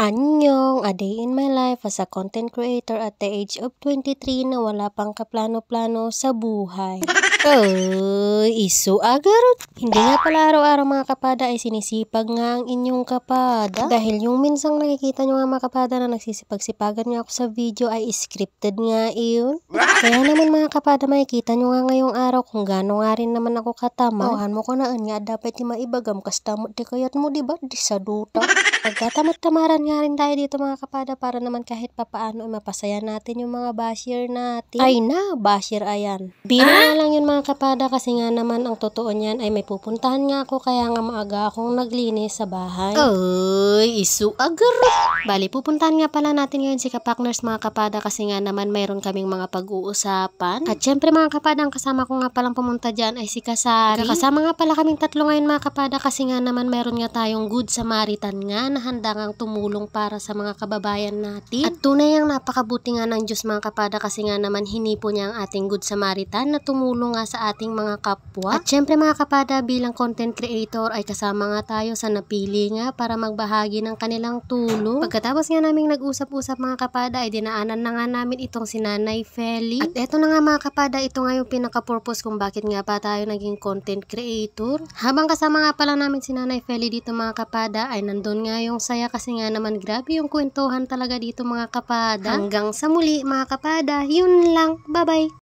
Anyong, a day in my life as a content creator at the age of 23 na wala pang kaplano-plano sa buhay. Isu agarot. Hindi nga pala araw-araw mga kapada ay sinisipag nga ang inyong kapada. Dahil yung minsang nakikita nyo nga mga kapada na nagsisipag-sipagan nga ako sa video ay scripted nga iyon. Kaya naman mga kapada makikita nyo nga ngayong araw kung gaano nga rin naman ako katama. Ohan mo ko na nga dapat di maibagam kastamot di kayat mo diba di sa duta. Pagkatamad-tamaran nga rin tayo dito mga kapada para naman kahit papaano ay mapasaya natin yung mga basher natin. Ay na, basher ayan. Biro nga lang yun mga kapada kasi nga naman ang totoo niyan ay may pupuntahan nga ako kaya nga maaga akong naglinis sa bahay. Isu agarot. Bali, pupuntahan nga pala natin ngayon si Kapakners mga kapada kasi nga naman mayroon kaming mga pag-uusapan. At syempre mga kapada, ang kasama ko nga palang pumunta dyan ay si Kasari. Kasama nga pala kaming tatlo ngayon mga kapada kasi nga naman mayroon nga tayong Good Samaritan nga na handa ngang tumulong para sa mga kababayan natin. At tunay ang napakabuti nga ng Diyos mga kapada kasi nga naman hinipo niya ang ating Good Samaritan na tumulong nga sa ating mga kapwa. At syempre mga kapada, bilang content creator ay kasama nga tayo sa napili nga para magbahagi ng kanilang tulong. Pagkatapos nga naming nag-usap-usap mga kapada ay dinaanan na nga namin itong si Nanay Feli. At eto na nga mga kapada, ito nga yung pinaka-purpose kung bakit nga pa tayo naging content creator. Habang kasama nga pala namin si Nanay Feli dito mga kapada ay nandun nga yung saya kasi nga naman grabe yung kwentuhan talaga dito mga kapada. Hanggang sa muli mga kapada, yun lang, bye bye!